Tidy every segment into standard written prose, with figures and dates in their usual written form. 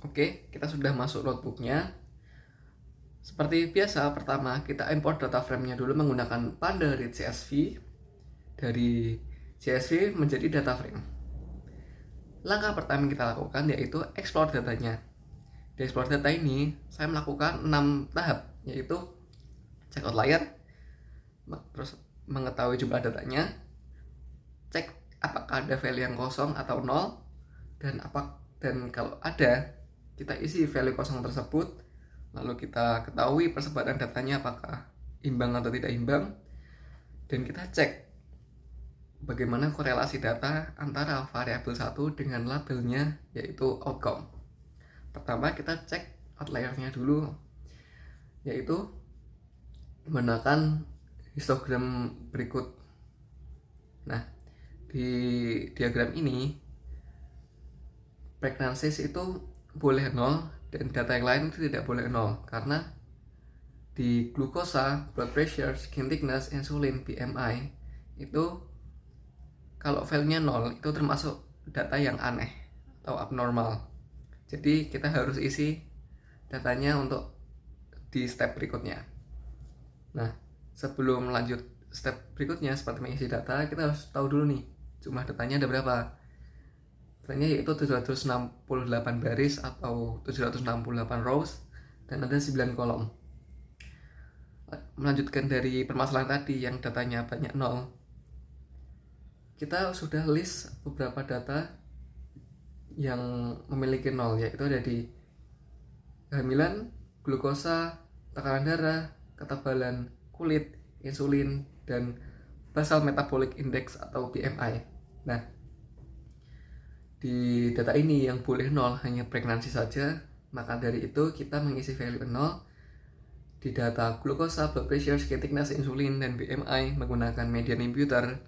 Oke, kita sudah masuk notebooknya. Seperti biasa, pertama kita import data frame-nya dulu menggunakan Panda Read CSV. Dari CSV menjadi data frame. Langkah pertama yang kita lakukan yaitu explore datanya. Di explore data ini, saya melakukan 6 tahap, yaitu check outlier, terus mengetahui jumlah datanya, cek apakah ada value yang kosong atau nol, dan kalau ada, kita isi value kosong tersebut, lalu kita ketahui persebaran datanya apakah imbang atau tidak imbang, dan kita cek bagaimana korelasi data antara variabel satu dengan labelnya, yaitu outcome. Pertama kita cek outliernya dulu, yaitu menggunakan histogram berikut. Nah, di diagram ini pregnancies itu boleh 0 dan data yang lain itu tidak boleh 0, karena di glukosa, blood pressure, skin thickness, insulin, BMI itu kalau value-nya 0 itu termasuk data yang aneh atau abnormal. Jadi kita harus isi datanya untuk di step berikutnya. Nah, sebelum lanjut step berikutnya seperti mengisi data, kita harus tahu dulu nih jumlah datanya ada berapa. Datanya yaitu 768 baris atau 768 rows dan ada 9 kolom. Melanjutkan dari permasalahan tadi yang datanya banyak 0, kita sudah list beberapa data yang memiliki 0, yaitu ada di kehamilan, glukosa, tekanan darah, ketebalan kulit, insulin, dan basal metabolic index atau BMI. Nah, di data ini yang boleh 0 hanya pregnancy saja, maka dari itu kita mengisi value 0 di data glukosa, blood pressure, skin thickness, insulin, dan BMI menggunakan median imputer,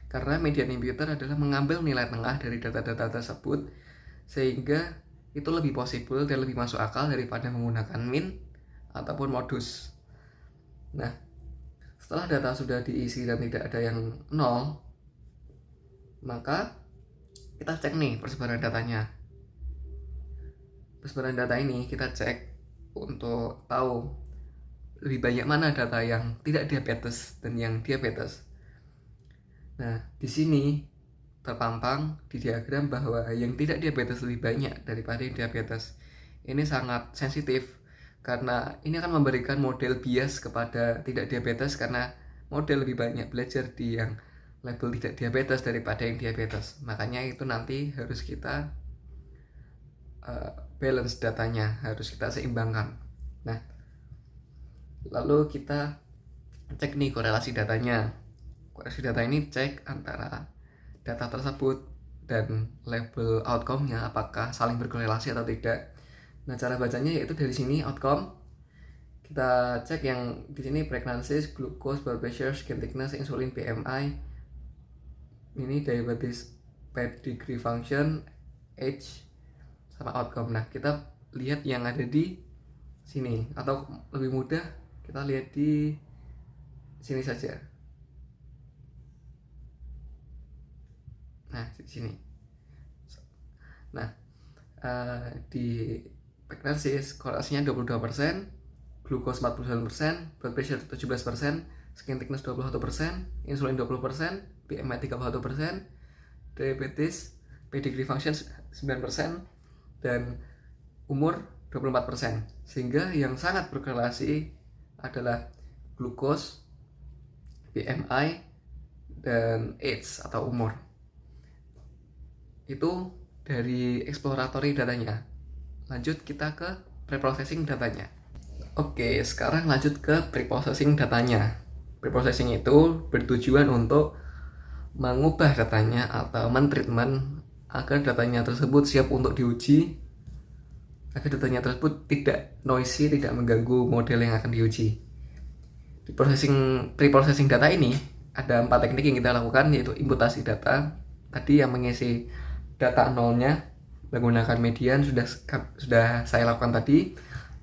karena median imputer adalah mengambil nilai tengah dari data-data tersebut, sehingga itu lebih possible dan lebih masuk akal daripada menggunakan min ataupun modus. Nah, setelah data sudah diisi dan tidak ada yang 0, maka kita cek nih persebaran datanya. Persebaran data ini kita cek untuk tahu lebih banyak mana data yang tidak diabetes dan yang diabetes. Nah, di sini terpampang di diagram bahwa yang tidak diabetes lebih banyak daripada yang diabetes. Ini sangat sensitif karena ini akan memberikan model bias kepada tidak diabetes, karena model lebih banyak belajar di yang label tidak diabetes daripada yang diabetes. Makanya itu nanti harus kita balance datanya, harus kita seimbangkan. Nah, lalu kita cek nih korelasi datanya. Korelasi data ini cek antara data tersebut dan label outcome-nya apakah saling berkorelasi atau tidak. Nah, cara bacanya yaitu dari sini outcome. Kita cek yang di sini pregnancies, glucose, blood pressure, skin thickness, insulin, BMI. Ini diabetes pedigree function, age, sama outcome. Nah, kita lihat yang ada di sini, atau lebih mudah kita lihat di sini saja. Nah, di sini. Nah, di pregnancies korelasinya 22%, glucose 49%, blood pressure 17%, skin thickness 21%, insulin 20%, BMI 31%, diabetes pedigree function 9%, dan umur 24%. Sehingga yang sangat berkorelasi adalah glucose, BMI, dan age atau umur. Itu dari exploratory datanya. Lanjut kita ke preprocessing datanya. Oke, sekarang lanjut ke preprocessing datanya. Preprocessing itu bertujuan untuk mengubah datanya atau mentreatment agar datanya tersebut siap untuk diuji, agar datanya tersebut tidak noisy, tidak mengganggu model yang akan diuji. Di preprocessing data ini ada 4 teknik yang kita lakukan, yaitu imputasi data. Tadi yang mengisi data nolnya menggunakan median sudah saya lakukan tadi.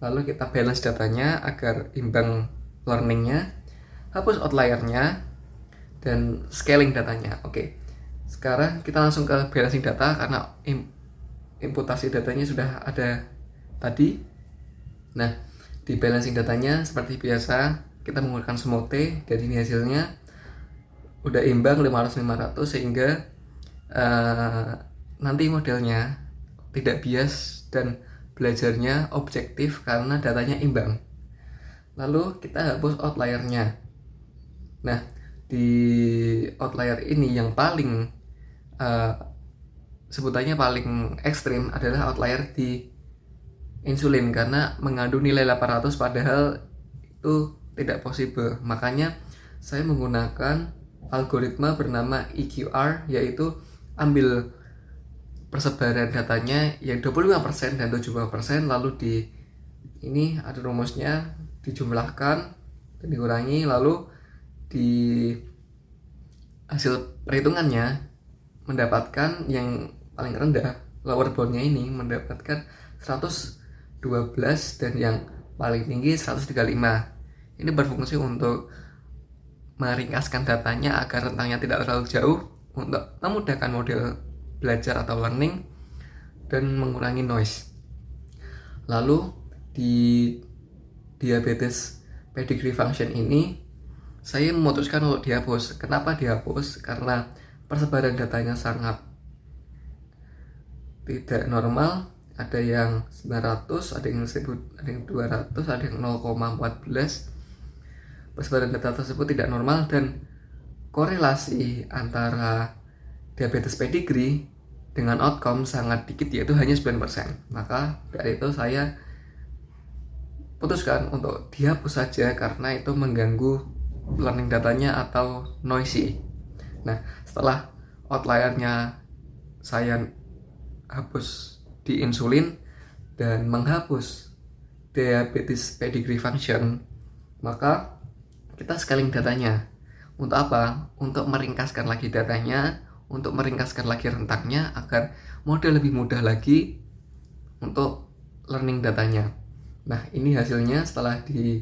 Lalu kita balance datanya agar imbang learningnya, hapus outliernya, dan scaling datanya. Oke, sekarang kita langsung ke balancing data karena imputasi datanya sudah ada tadi. Nah, di balancing datanya seperti biasa kita menggunakan Smote, dan ini hasilnya udah imbang 500-500 sehingga nanti modelnya tidak bias dan belajarnya objektif karena datanya imbang. Lalu kita hapus outliernya. Nah, di outlier ini yang paling sebutannya paling ekstrim adalah outlier di insulin karena mengandung nilai 800 padahal itu tidak possible. Makanya saya menggunakan algoritma bernama EQR, yaitu ambil persebaran datanya yang 25% dan 75%, lalu ini ada rumusnya, dijumlahkan dan dikurangi, lalu di hasil perhitungannya mendapatkan yang paling rendah, lower boundnya ini mendapatkan 112 dan yang paling tinggi 135. Ini berfungsi untuk meringkaskan datanya agar rentangnya tidak terlalu jauh untuk memudahkan model belajar atau learning dan mengurangi noise. Lalu di diabetes pedigree function ini saya memutuskan untuk dihapus. Kenapa dihapus? Karena persebaran datanya sangat tidak normal. Ada yang 900, ada yang 1000, ada yang 200, ada yang 0,14. Persebaran data tersebut tidak normal dan korelasi antara diabetes pedigree dengan outcome sangat dikit, yaitu hanya 9%. Maka dari itu saya putuskan untuk dihapus saja karena itu mengganggu learning datanya atau noisy. Nah, setelah outliernya saya hapus di insulin dan menghapus diabetes pedigree function, maka kita scaling datanya. Untuk apa? Untuk meringkaskan lagi datanya, untuk meringkaskan lagi rentangnya agar model lebih mudah lagi untuk learning datanya. Nah, ini hasilnya setelah di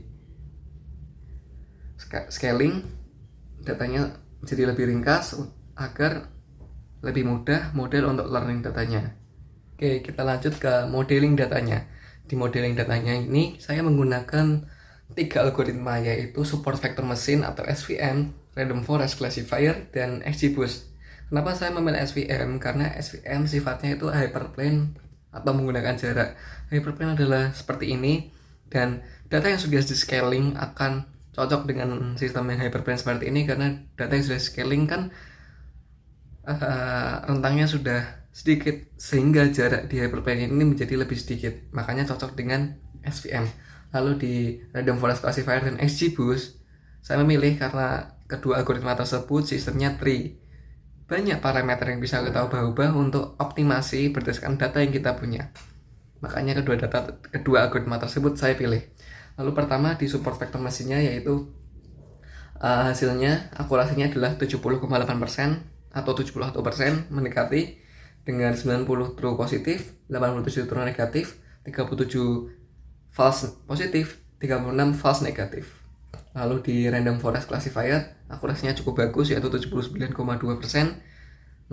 scaling datanya jadi lebih ringkas agar lebih mudah model untuk learning datanya. Oke, kita lanjut ke modeling datanya. Di modeling datanya ini saya menggunakan 3 algoritma, yaitu support vector machine atau SVM, random forest classifier, dan XGBoost. Kenapa saya memilih SVM? Karena SVM sifatnya itu hyperplane atau menggunakan jarak. Hyperplane adalah seperti ini, dan data yang sudah di scaling akan cocok dengan sistem yang hyperplane seperti ini karena data yang sudah scaling kan rentangnya sudah sedikit sehingga jarak di hyperplane ini menjadi lebih sedikit, makanya cocok dengan SVM. Lalu di random forest classifier dan XGBoost saya memilih karena kedua algoritma tersebut sistemnya tree, banyak parameter yang bisa kita ubah-ubah untuk optimasi berdasarkan data yang kita punya, makanya kedua algoritma tersebut saya pilih. Lalu pertama di support vector mesinnya, yaitu hasilnya akurasinya adalah 70,8% atau 71%, mendekati dengan 90 true positif, 87 true negatif, 37 false positif, 36 false negatif. Lalu di random forest classifier akurasinya cukup bagus, yaitu 79,2%,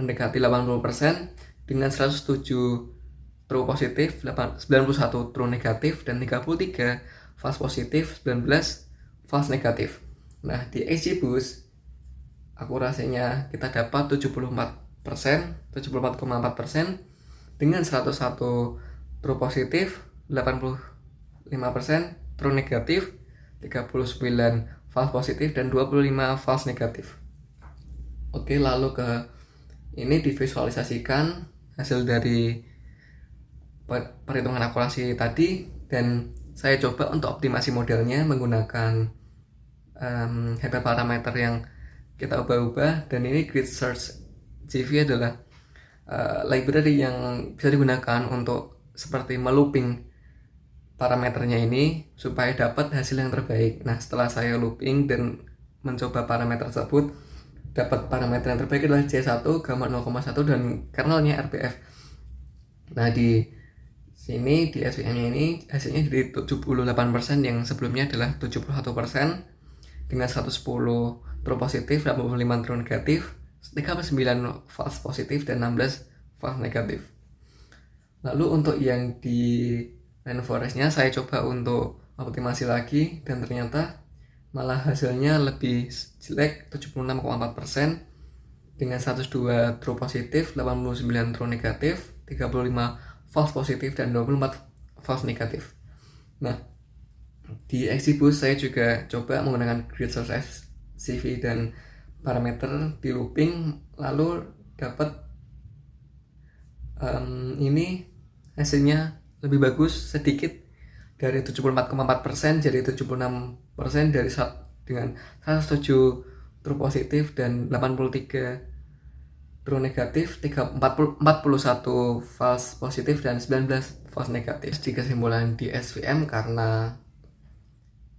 mendekati 80% dengan 107 true positif, 91 true negatif, dan 33 false positif, 19 false negatif. Nah, di XGBoost akurasinya kita dapat 74,4% dengan 101 true positif, 85% true negatif, 39 false positif, dan 25 false negatif. Oke, lalu ke ini divisualisasikan hasil dari perhitungan akurasi tadi, dan saya coba untuk optimasi modelnya menggunakan hyperparameter yang kita ubah-ubah. Dan ini Grid Search CV adalah library yang bisa digunakan untuk seperti melooping parameternya ini supaya dapat hasil yang terbaik. Nah, setelah saya looping dan mencoba parameter tersebut, dapat parameter yang terbaik adalah C1, gamma 0,1, dan kernelnya RBF. Nah, di sini di SVM-nya ini hasilnya jadi 78% yang sebelumnya adalah 71%, dengan 110 true positif, 85 true negatif, 39 false positif, dan 16 false negatif. Lalu untuk yang di rainforestnya saya coba untuk optimasi lagi, dan ternyata malah hasilnya lebih jelek, 76,4% dengan 102 true positif, 89 true negatif, 35 false positif, dan 24 false negatif. Nah, di XGBoost saya juga coba menggunakan grid source CV dan parameter di looping, lalu dapat ini hasilnya lebih bagus sedikit, dari 74,4% jadi 76% dengan 107 true positif dan 83 true negatif, 41 false positif dan 19 false negatif. Di kesimpulan di SVM, karena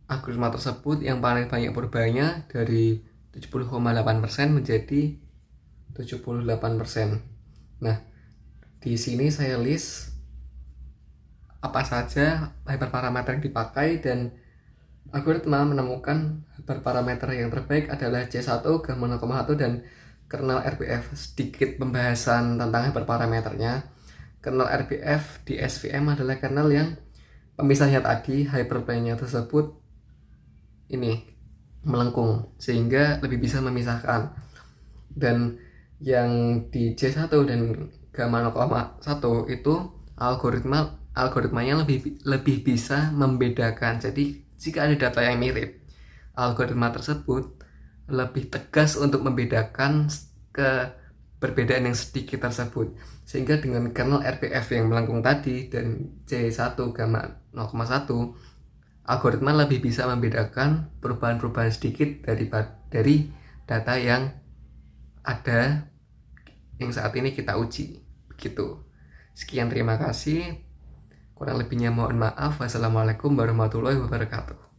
algoritma tersebut yang paling banyak perubahannya dari 70,8% menjadi 78%. Nah, di sini saya list apa saja hyperparameter yang dipakai, dan algoritma menemukan hyperparameter yang terbaik adalah C1, gamma 0,1, dan kernel RBF. Sedikit pembahasan tentang hyperparameternya. Kernel RBF di SVM adalah kernel yang pemisahnya tadi, hyperplane-nya tersebut ini melengkung sehingga lebih bisa memisahkan. Dan yang di C1 dan gamma 0,1 itu algoritmanya lebih bisa membedakan. Jadi jika ada data yang mirip, algoritma tersebut lebih tegas untuk membedakan perbedaan yang sedikit tersebut. Sehingga dengan kernel RBF yang melengkung tadi dan C1 gamma 0,1, algoritma lebih bisa membedakan perubahan-perubahan sedikit dari data yang ada yang saat ini kita uji. Begitu. Sekian, terima kasih. Kurang lebihnya mohon maaf. Wassalamualaikum warahmatullahi wabarakatuh.